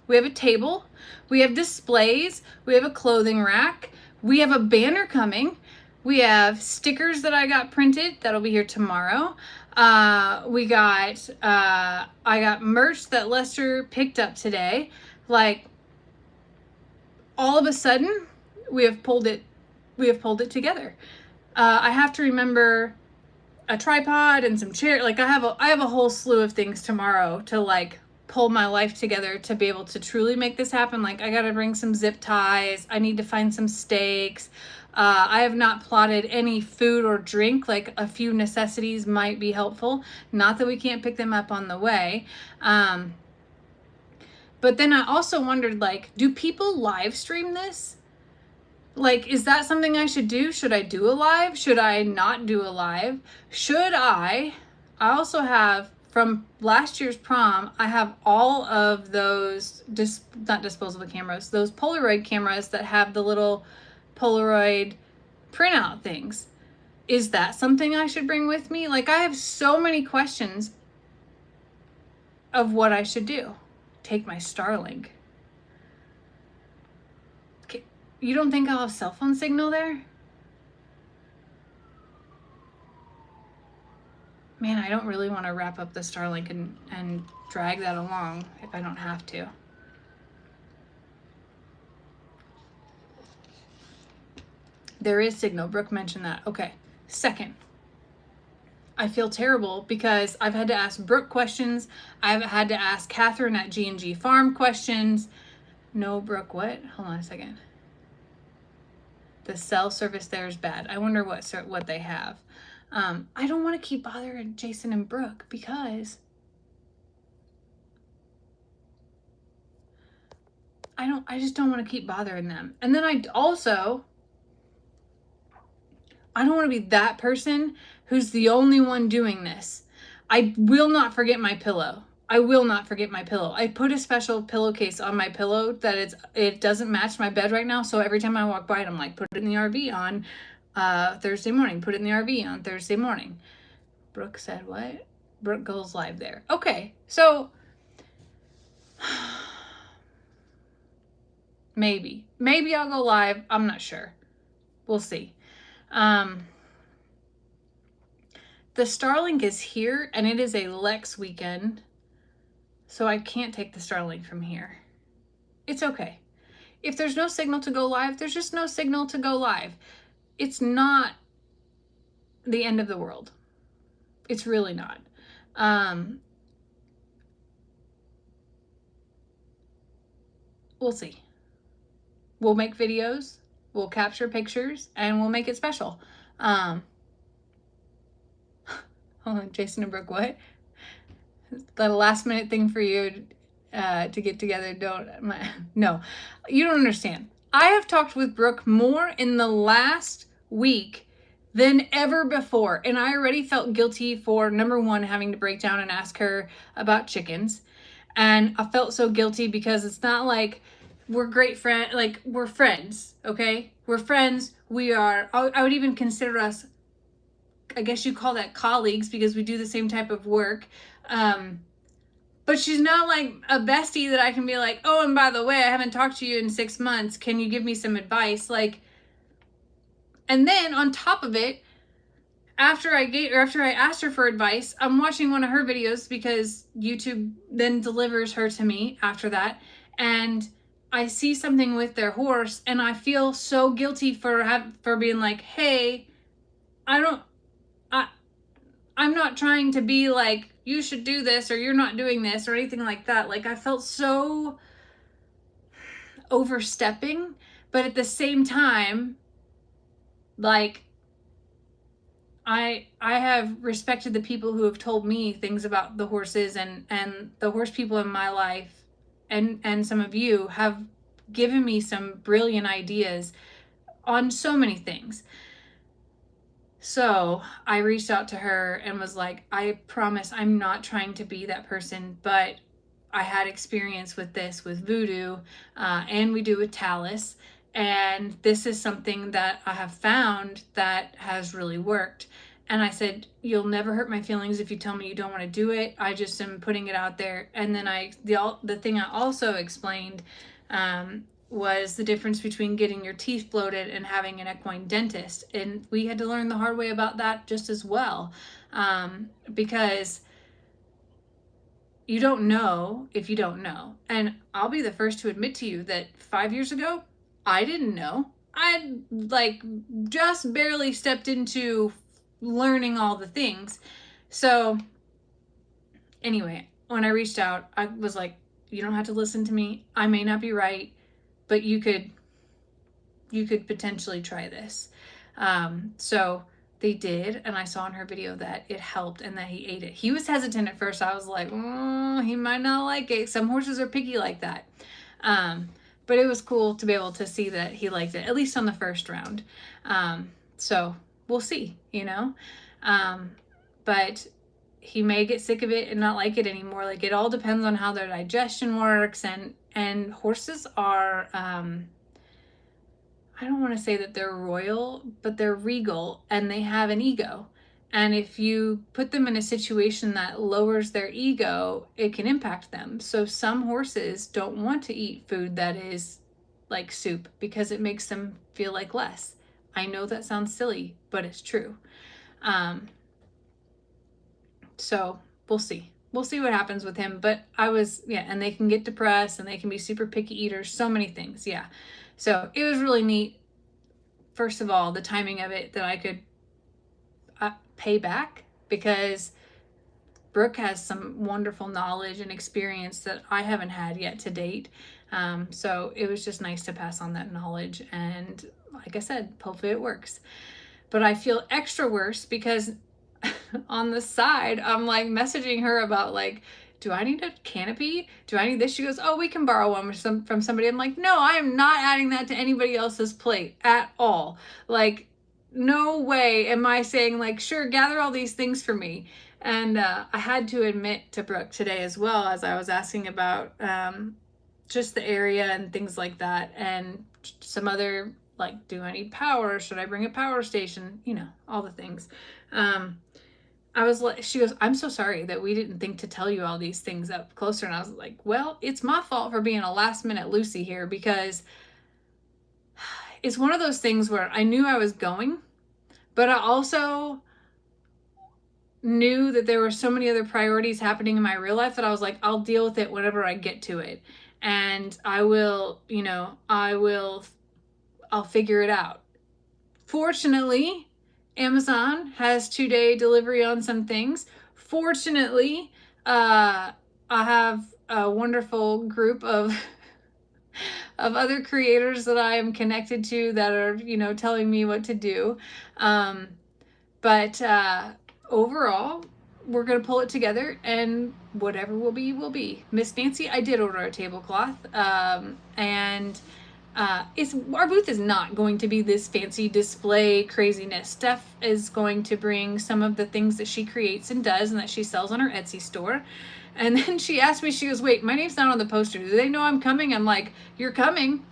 Speaker 1: we have a table, we have displays, we have a clothing rack, we have a banner coming, we have stickers that I got printed, that'll be here tomorrow. I got merch that Lester picked up today. Like, all of a sudden, we have pulled it together. I have to remember a tripod and some chairs. Like I have a whole slew of things tomorrow to like pull my life together to be able to truly make this happen. Like I got to bring some zip ties. I need to find some stakes. I have not plotted any food or drink. Like a few necessities might be helpful. Not that we can't pick them up on the way. But then I also wondered, like, do people live stream this? Like, is that something I should do? Should I do a live? Should I not do a live? I also have, from last year's prom, I have all of those, not disposable cameras, those Polaroid cameras that have the little Polaroid printout things. Is that something I should bring with me? Like, I have so many questions of what I should do. Take my Starlink. Okay, you don't think I'll have cell phone signal there? Man, I don't really want to wrap up the Starlink and drag that along if I don't have to. There is signal. Brooke mentioned that. Okay. Second, I feel terrible because I've had to ask Brooke questions. I've had to ask Catherine at G&G Farm questions. No, Brooke, what? Hold on a second. The cell service there is bad. I wonder what they have. I don't want to keep bothering Jason and Brooke because I just don't want to keep bothering them. And then I don't want to be that person who's the only one doing this. I will not forget my pillow. I will not forget my pillow. I put a special pillowcase on my pillow that it doesn't match my bed right now. So every time I walk by it, I'm like, put it in the RV on Thursday morning. Put it in the RV on Thursday morning. Brooke said what? Brooke goes live there. Okay, so maybe I'll go live. I'm not sure. We'll see. The Starlink is here and it is a Lex weekend, so I can't take the Starlink from here. It's okay. If there's no signal to go live, there's just no signal to go live. It's not the end of the world. It's really not. We'll see. We'll make videos, we'll capture pictures, and we'll make it special. Hold on, Jason and Brooke, what? the last minute thing for you to get together. No, you don't understand. I have talked with Brooke more in the last week than ever before. And I already felt guilty for, number one, having to break down and ask her about chickens. And I felt so guilty because it's not like we're great friends, like we're friends, okay? We're friends. I would even consider us, I guess you call that colleagues because we do the same type of work. But she's not like a bestie that I can be like, oh, and by the way, I haven't talked to you in 6 months. Can you give me some advice? Like, and then on top of it, after I asked her for advice, I'm watching one of her videos because YouTube then delivers her to me after that. And I see something with their horse and I feel so guilty for being like, hey, I'm not trying to be like, you should do this or you're not doing this or anything like that. Like, I felt so overstepping, but at the same time, like, I have respected the people who have told me things about the horses, and the horse people in my life and some of you have given me some brilliant ideas on so many things. So I reached out to her and was like, I promise I'm not trying to be that person, but I had experience with this with voodoo, and we do with Talus. And this is something that I have found that has really worked. And I said, you'll never hurt my feelings if you tell me you don't want to do it. I just am putting it out there. And then the thing I also explained was the difference between getting your teeth bloated and having an equine dentist. And we had to learn the hard way about that just as well, because you don't know if you don't know. And I'll be the first to admit to you that 5 years ago, I didn't know. I like just barely stepped into learning all the things. So anyway, when I reached out, I was like, you don't have to listen to me. I may not be right, but you could potentially try this. So they did, and I saw in her video that it helped and that he ate it. He was hesitant at first. I was like, he might not like it. Some horses are picky like that. But it was cool to be able to see that he liked it, at least on the first round. So we'll see, you know. But he may get sick of it and not like it anymore. Like, it all depends on how their digestion works, and horses are, I don't want to say that they're royal, but they're regal and they have an ego. And if you put them in a situation that lowers their ego, it can impact them. So some horses don't want to eat food that is like soup because it makes them feel like less. I know that sounds silly, but it's true. So we'll see. We'll see what happens with him. But and they can get depressed and they can be super picky eaters, so many things. Yeah. So it was really neat. First of all, the timing of it, that I could pay back, because Brooke has some wonderful knowledge and experience that I haven't had yet to date. So it was just nice to pass on that knowledge. And like I said, hopefully it works. But I feel extra worse because on the side, I'm like messaging her about like, do I need a canopy? Do I need this? She goes, oh, we can borrow one from somebody. I'm like, no, I am not adding that to anybody else's plate at all. Like, no way am I saying like, sure, gather all these things for me. And I had to admit to Brooke today as well, as I was asking about just the area and things like that, and some other, like, do I need power? Should I bring a power station? You know, all the things. I was like, she goes, I'm so sorry that we didn't think to tell you all these things up closer. And I was like, well, it's my fault for being a last minute Lucy here, because it's one of those things where I knew I was going, but I also knew that there were so many other priorities happening in my real life that I was like, I'll deal with it whenever I get to it. And I'll figure it out. Fortunately, Amazon has 2-day delivery on some things. Fortunately, I have a wonderful group of other creators that I am connected to that are, telling me what to do. But overall, we're going to pull it together, and whatever will be, will be. Miss Nancy, I did order a tablecloth, and our booth is not going to be this fancy display craziness. Steph is going to bring some of the things that she creates and does and that she sells on her Etsy store. And then she asked me, she goes, wait, my name's not on the poster. Do they know I'm coming? I'm like, you're coming.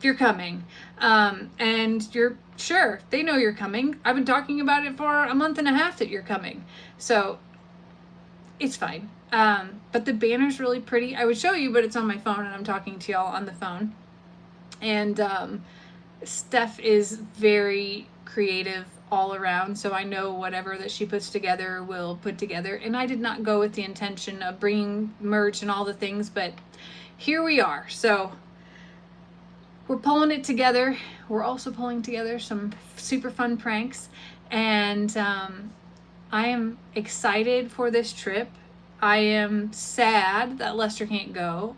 Speaker 1: You're coming. And you're sure they know you're coming. I've been talking about it for a month and a half that you're coming. So it's fine. But the banner's really pretty. I would show you, but it's on my phone and I'm talking to y'all on the phone. And Steph is very creative all around, so I know whatever that she puts together will put together. And I did not go with the intention of bringing merch and all the things, but here we are. So we're pulling it together. We're also pulling together some super fun pranks, and I am excited for this trip. I am sad that Lester can't go,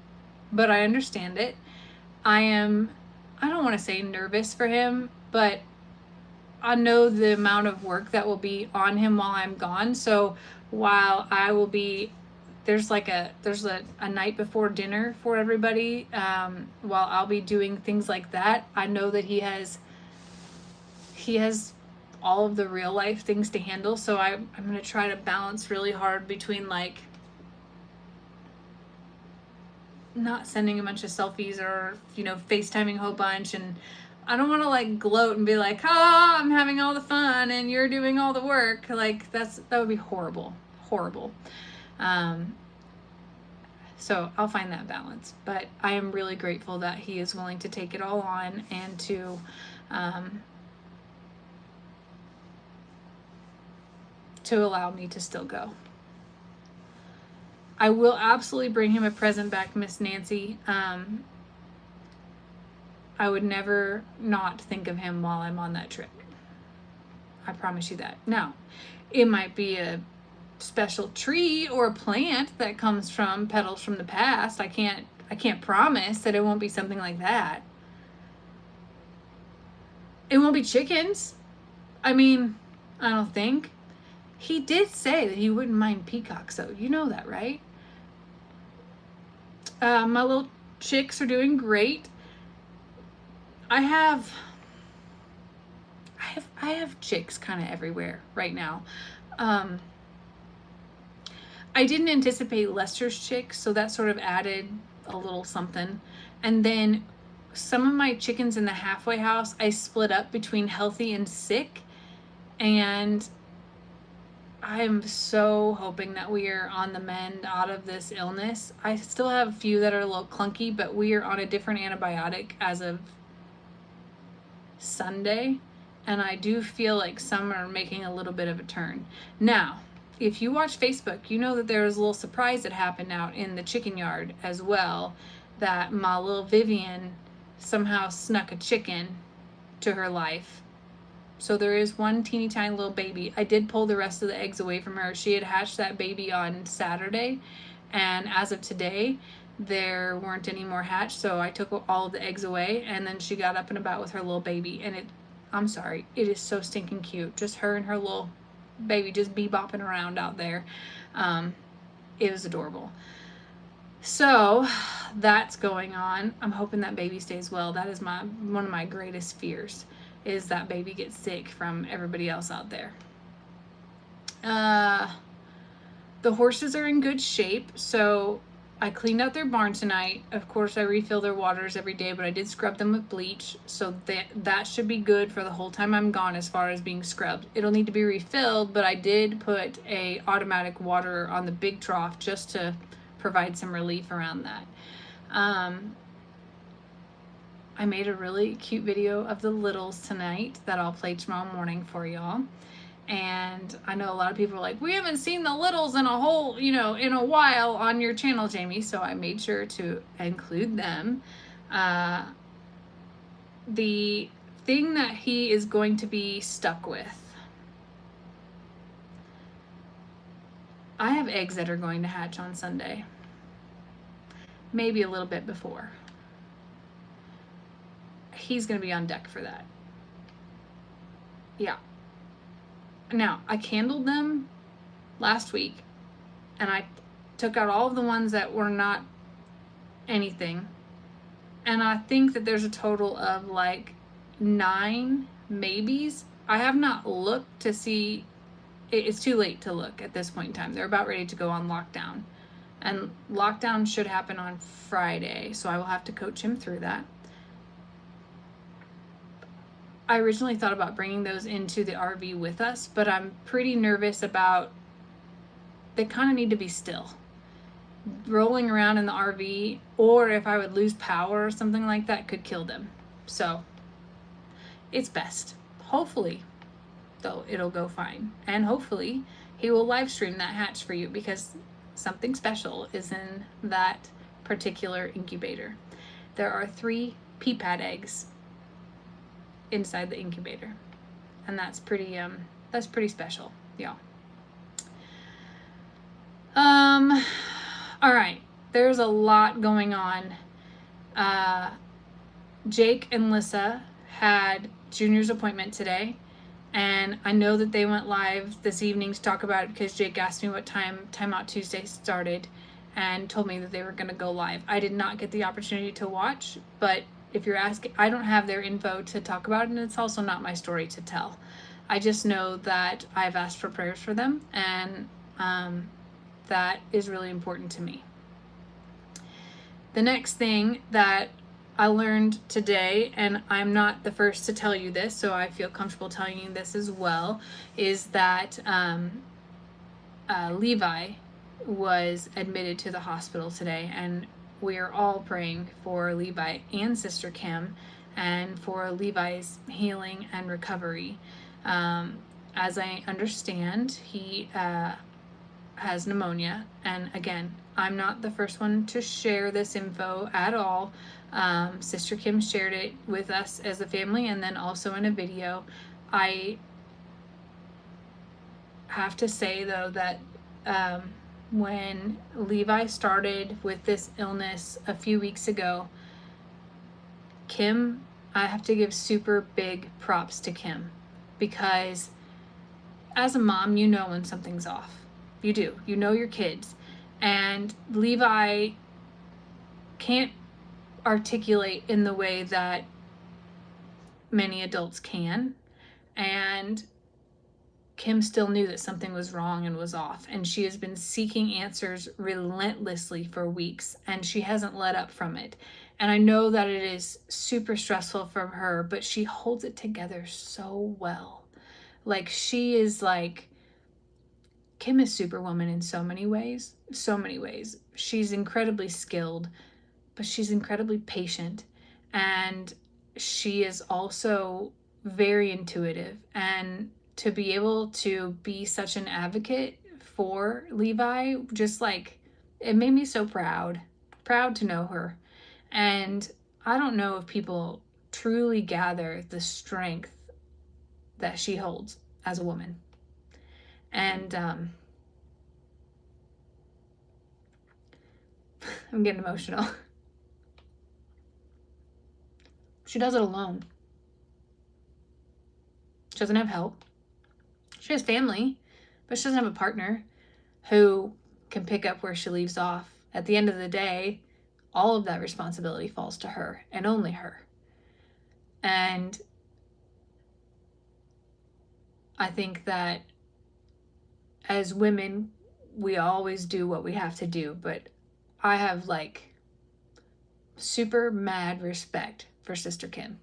Speaker 1: but I understand it. I don't want to say nervous for him, but I know the amount of work that will be on him while I'm gone. So while I will be, there's a night before dinner for everybody, while I'll be doing things like that, I know that he has all of the real life things to handle. So I'm going to try to balance really hard between like not sending a bunch of selfies or, FaceTiming a whole bunch. And I don't want to like gloat and be like, I'm having all the fun and you're doing all the work. Like that would be horrible. So I'll find that balance, but I am really grateful that he is willing to take it all on and to allow me to still go. I will absolutely bring him a present back, Miss Nancy. I would never not think of him while I'm on that trip. I promise you that. Now, it might be a special tree or a plant that comes from petals from the past. I can't promise that it won't be something like that. It won't be chickens. I mean, I don't think. He did say that he wouldn't mind peacocks, though. You know that, right? My little chicks are doing great. I have chicks kind of everywhere right now. I didn't anticipate Lester's chicks, so that sort of added a little something. And then some of my chickens in the halfway house, I split up between healthy and sick. And I'm so hoping that we are on the mend out of this illness. I still have a few that are a little clunky, but we are on a different antibiotic as of Sunday. And I do feel like some are making a little bit of a turn. Now, if you watch Facebook, you know that there was a little surprise that happened out in the chicken yard as well, that my little Vivian somehow snuck a chicken to her life. So there is one teeny tiny little baby. I did pull the rest of the eggs away from her. She had hatched that baby on Saturday, and as of today, there weren't any more hatched, so I took all of the eggs away, and then she got up and about with her little baby, and I'm sorry, it is so stinking cute. Just her and her little baby just bebopping around out there. It was adorable. So that's going on. I'm hoping that baby stays well. That is one of my greatest fears, is that baby gets sick from everybody else out there. The horses are in good shape, so I cleaned out their barn tonight. Of course, I refill their waters every day, but I did scrub them with bleach, so that should be good for the whole time I'm gone as far as being scrubbed. It'll need to be refilled, but I did put a automatic water on the big trough just to provide some relief around that. I made a really cute video of the littles tonight that I'll play tomorrow morning for y'all. And I know a lot of people are like, we haven't seen the littles in in a while on your channel, Jamie. So I made sure to include them. The thing that he is going to be stuck with. I have eggs that are going to hatch on Sunday. Maybe a little bit before. He's going to be on deck for that. Yeah. Now, I candled them last week, and I took out all of the ones that were not anything. And I think that there's a total of like 9 maybes. I have not looked to see. It's too late to look at this point in time. They're about ready to go on lockdown. And lockdown should happen on Friday, so I will have to coach him through that. I originally thought about bringing those into the RV with us, but I'm pretty nervous about, they kind of need to be still. Rolling around in the RV, or if I would lose power or something like that, could kill them. So it's best. Hopefully, though, it'll go fine. And hopefully he will live stream that hatch for you, because something special is in that particular incubator. There are 3 pea pad eggs inside the incubator, and that's pretty special, y'all. All right, there's a lot going on. Jake and Lissa had Junior's appointment today, and I know that they went live this evening to talk about it because Jake asked me what time Timeout Tuesday started and told me that they were going to go live. I did not get the opportunity to watch, but if you're asking, I don't have their info to talk about, and it's also not my story to tell. I just know that I've asked for prayers for them, and that is really important to me. The next thing that I learned today, and I'm not the first to tell you this, so I feel comfortable telling you this as well, is that Levi was admitted to the hospital today, and we are all praying for Levi and Sister Kim and for Levi's healing and recovery. As I understand, he has pneumonia, and again, I'm not the first one to share this info at all. Sister Kim shared it with us as a family, and then also in a video. I have to say though that when Levi started with this illness a few weeks ago, Kim, I have to give super big props to Kim, because as a mom, you know when something's off. You do. You know your kids. And Levi can't articulate in the way that many adults can. And Kim still knew that something was wrong and was off. And she has been seeking answers relentlessly for weeks, and she hasn't let up from it. And I know that it is super stressful for her, but she holds it together so well. Like, she is like, Kim is Superwoman in so many ways. So many ways. She's incredibly skilled, but she's incredibly patient. And she is also very intuitive. And to be able to be such an advocate for Levi, just like, it made me so proud to know her. And I don't know if people truly gather the strength that she holds as a woman. And I'm getting emotional. She does it alone. She doesn't have help. She has family, but she doesn't have a partner who can pick up where she leaves off. At the end of the day, all of that responsibility falls to her, and only her. And I think that as women, we always do what we have to do, but I have like super mad respect for Sister Kim.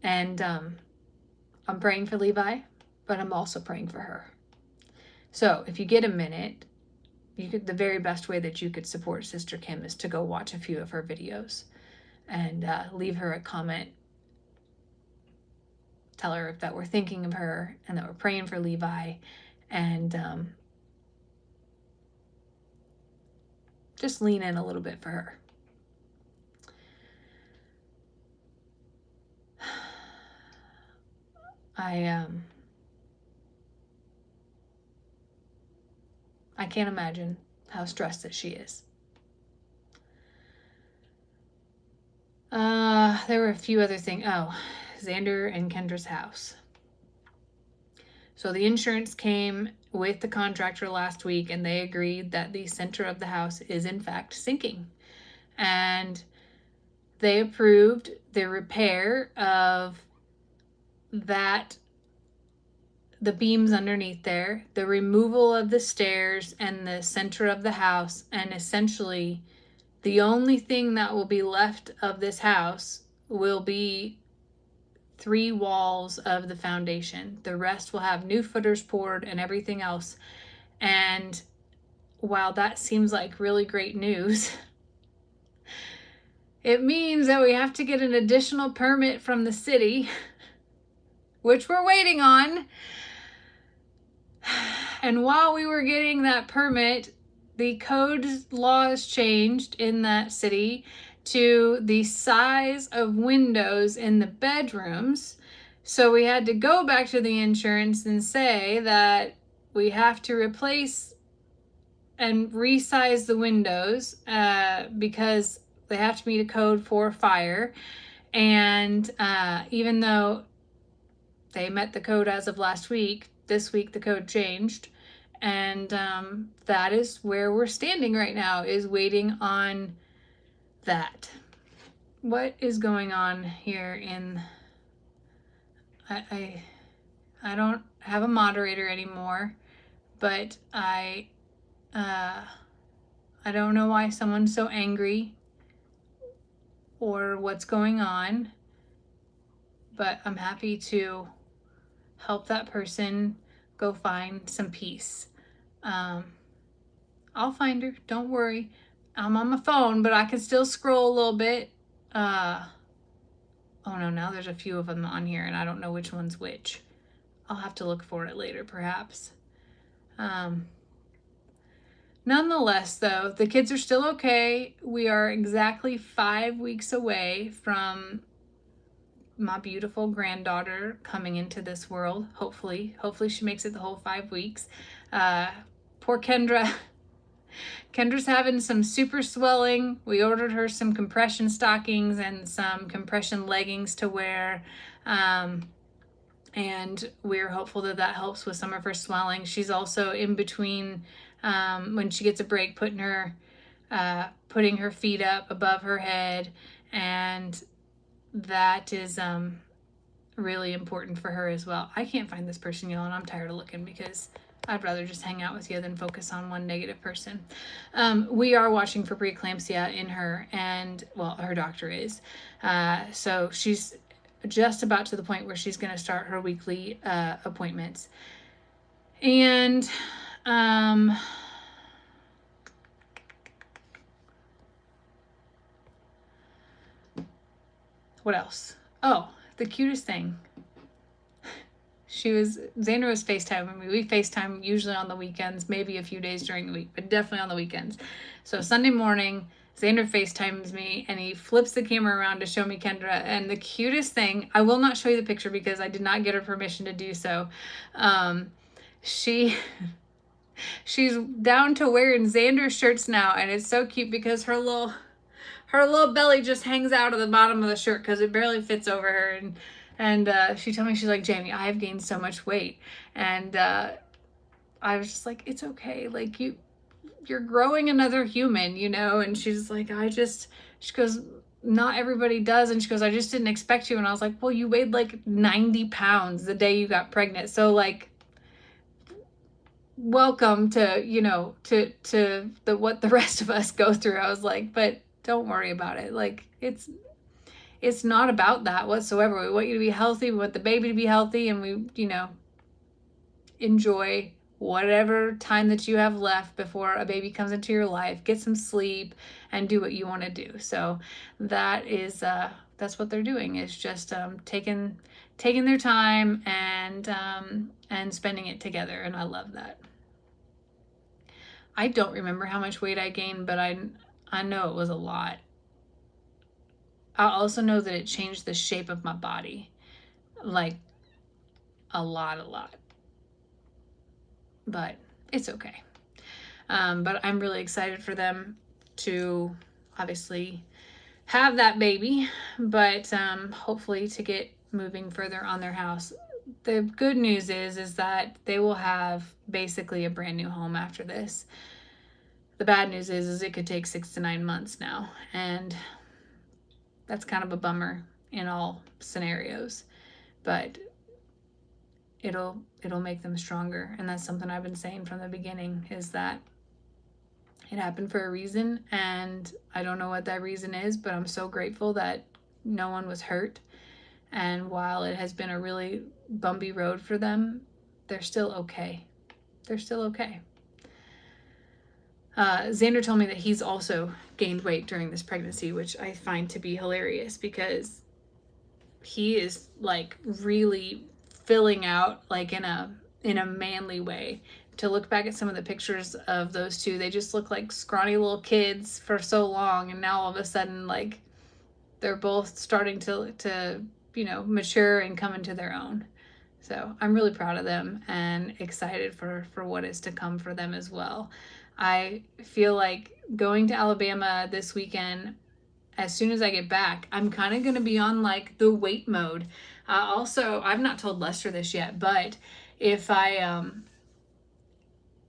Speaker 1: And I'm praying for Levi, but I'm also praying for her. So if you get a minute, the very best way that you could support Sister Kim is to go watch a few of her videos and leave her a comment. Tell her that we're thinking of her and that we're praying for Levi, and just lean in a little bit for her. I can't imagine how stressed that she is. There were a few other things. Oh, Xander and Kendra's house. So the insurance came with the contractor last week, and they agreed that the center of the house is in fact sinking. And they approved the repair of that, the beams underneath there, the removal of the stairs and the center of the house, and essentially the only thing that will be left of this house will be 3 walls of the foundation. The rest will have new footers poured and everything else. And while that seems like really great news, it means that we have to get an additional permit from the city, which we're waiting on. And while we were getting that permit, the code laws changed in that city to the size of windows in the bedrooms. So we had to go back to the insurance and say that we have to replace and resize the windows because they have to meet a code for fire. And even though they met the code as of last week, this week the code changed. And that is where we're standing right now, is waiting on that. What is going on here in... I don't have a moderator anymore, but I don't know why someone's so angry or what's going on, but I'm happy to help that person go find some peace. I'll find her, don't worry. I'm on my phone, but I can still scroll a little bit. Oh no, now there's a few of them on here and I don't know which one's which. I'll have to look for it later, perhaps. Nonetheless, though, the kids are still okay. We are exactly 5 weeks away from my beautiful granddaughter coming into this world. Hopefully she makes it the whole 5 weeks. Poor Kendra. Kendra's having some super swelling. We ordered her some compression stockings and some compression leggings to wear. And we're hopeful that that helps with some of her swelling. She's also in between, when she gets a break, putting her feet up above her head. And that is really important for her as well. I can't find this person, y'all, and I'm tired of looking because I'd rather just hang out with you than focus on one negative person. We are watching for preeclampsia in her, and well, her doctor is. So she's just about to the point where she's going to start her weekly appointments. And what else? Oh, the cutest thing. Xander was FaceTiming me. We FaceTime usually on the weekends, maybe a few days during the week, but definitely on the weekends. So Sunday morning, Xander FaceTimes me and he flips the camera around to show me Kendra. And the cutest thing, I will not show you the picture because I did not get her permission to do so. She's down to wearing Xander's shirts now, and it's so cute because her little belly just hangs out at the bottom of the shirt because it barely fits over her. And she told me, she's like, Jamie, I have gained so much weight. And I was just like, it's okay. Like, you're growing another human, you know? And she's like, she goes, not everybody does. And she goes, I just didn't expect you. And I was like, well, you weighed like 90 pounds the day you got pregnant. So like, welcome to, you know, to what the rest of us go through. I was like, but don't worry about it. Like, it's not about that whatsoever. We want you to be healthy. We want the baby to be healthy, and we, you know, enjoy whatever time that you have left before a baby comes into your life. Get some sleep and do what you want to do. So that is, that's what they're doing, is just taking their time and spending it together. And I love that. I don't remember how much weight I gained, but I know it was a lot. I also know that it changed the shape of my body, like a lot. But it's okay. But I'm really excited for them to obviously have that baby, but hopefully to get moving further on their house. the good news is that they will have basically a brand new home after this. The bad news is it could take 6 to 9 months now, and that's kind of a bummer in all scenarios, but it'll make them stronger. And that's something I've been saying from the beginning, is that it happened for a reason, and I don't know what that reason is, but I'm so grateful that no one was hurt. And while it has been a really bumpy road for them, they're still okay. They're still okay. Xander told me that he's also gained weight during this pregnancy, which I find to be hilarious, because he is like really filling out like in a manly way. To look back at some of the pictures of those two, they just look like scrawny little kids for so long, and now all of a sudden, like, they're both starting to mature and come into their own. So I'm really proud of them and excited for what is to come for them as well. I feel like going to Alabama this weekend, as soon as I get back, I'm kind of going to be on like the wait mode. Also, I've not told Lester this yet, but if I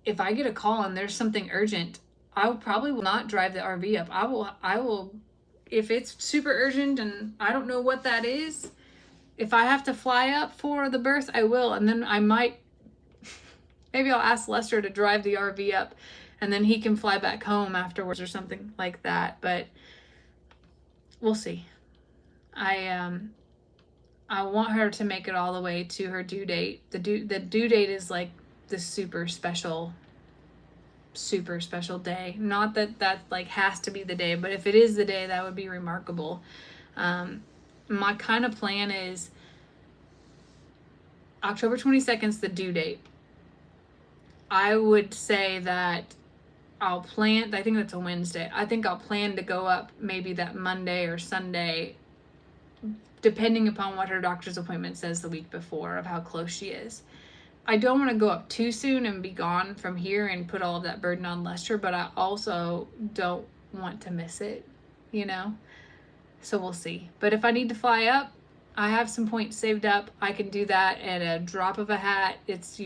Speaker 1: get a call and there's something urgent, I probably will not drive the RV up. I will, if it's super urgent and I don't know what that is, if I have to fly up for the birth, I will. And then I might, maybe I'll ask Lester to drive the RV up, and then he can fly back home afterwards or something like that. But we'll see. I want her to make it all the way to her due date. The due date is like the super special day. Not that like has to be the day, but if it is the day, that would be remarkable. My kind of plan is October 22nd is the due date. I would say that I'll plan, I think that's a Wednesday. I think I'll plan to go up maybe that Monday or Sunday, depending upon what her doctor's appointment says the week before of how close she is. I don't want to go up too soon and be gone from here and put all of that burden on Lester, but I also don't want to miss it, So we'll see. But if I need to fly up, I have some points saved up. I can do that at a drop of a hat. It's,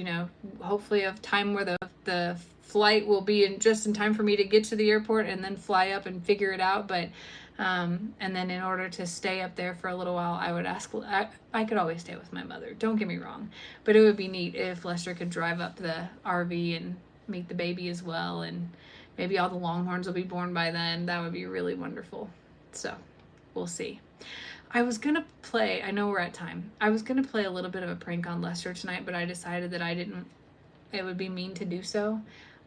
Speaker 1: hopefully of time where the flight will be in just in time for me to get to the airport and then fly up and figure it out. But and then in order to stay up there for a little while, I would ask, I could always stay with my mother, don't get me wrong, but it would be neat if Lester could drive up the RV and meet the baby as well, and maybe all the Longhorns will be born by then. That would be really wonderful. So we'll see. I was gonna play, I know we're at time, I was gonna play a little bit of a prank on Lester tonight, but I decided that it would be mean to do so.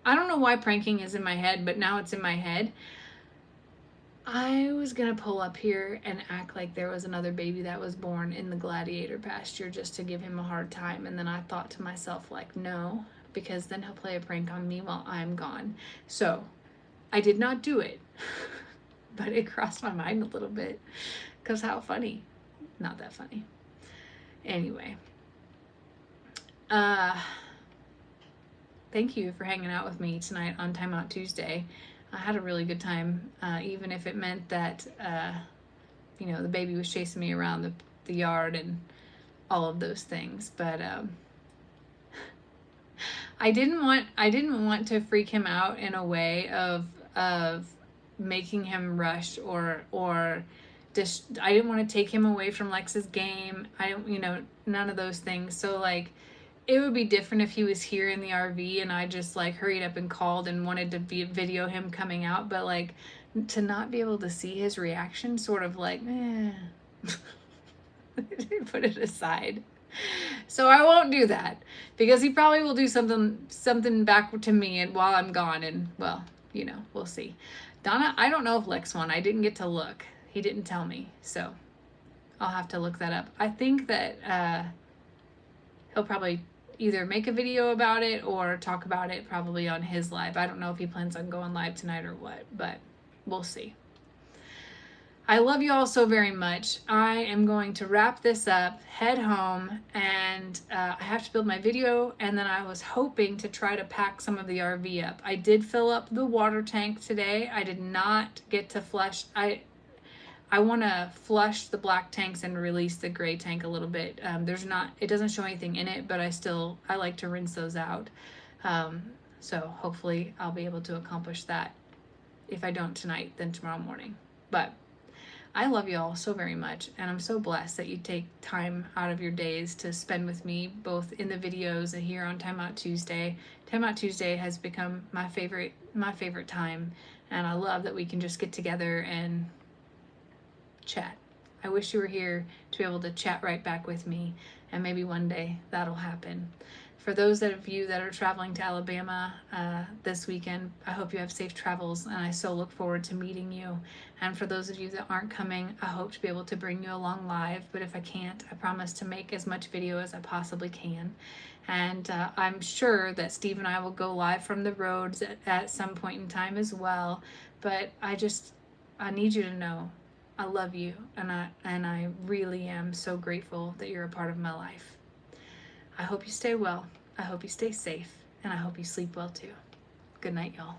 Speaker 1: I don't know why pranking is in my head, but now it's in my head. I was gonna pull up here and act like there was another baby that was born in the gladiator pasture just to give him a hard time, and then I thought to myself, like, no, because then he'll play a prank on me while I'm gone. So I did not do it, but it crossed my mind a little bit, because how funny. Not that funny. Anyway, thank you for hanging out with me tonight on Timeout Tuesday. I had a really good time, even if it meant that, the baby was chasing me around the yard and all of those things. But I didn't want to freak him out in a way of making him rush or just, I didn't want to take him away from Lex's game. None of those things. So like, it would be different if he was here in the RV and I just like hurried up and called and wanted to video him coming out, but like to not be able to see his reaction, sort of like, put it aside. So I won't do that, because he probably will do something back to me and while I'm gone, and well, we'll see. Donna, I don't know if Lex won. I didn't get to look. He didn't tell me, so I'll have to look that up. I think that he'll probably either make a video about it or talk about it probably on his live. I don't know if he plans on going live tonight or what, but we'll see. I love you all so very much. I am going to wrap this up, head home, and I have to build my video, and then I was hoping to try to pack some of the RV up. I did fill up the water tank today. I did not get to flush. I want to flush the black tanks and release the gray tank a little bit. It doesn't show anything in it, but I like to rinse those out. So hopefully I'll be able to accomplish that. If I don't tonight, then tomorrow morning. But I love you all so very much, and I'm so blessed that you take time out of your days to spend with me, both in the videos and here on Timeout Tuesday. Timeout Tuesday has become my favorite time, and I love that we can just get together and chat. I wish you were here to be able to chat right back with me, and maybe one day that'll happen. For those of you that are traveling to Alabama this weekend, I hope you have safe travels, and I so look forward to meeting you. And for those of you that aren't coming, I hope to be able to bring you along live, but if I can't, I promise to make as much video as I possibly can. And I'm sure that Steve and I will go live from the roads at some point in time as well, but I need you to know I love you, and I really am so grateful that you're a part of my life. I hope you stay well, I hope you stay safe, and I hope you sleep well too. Good night, y'all.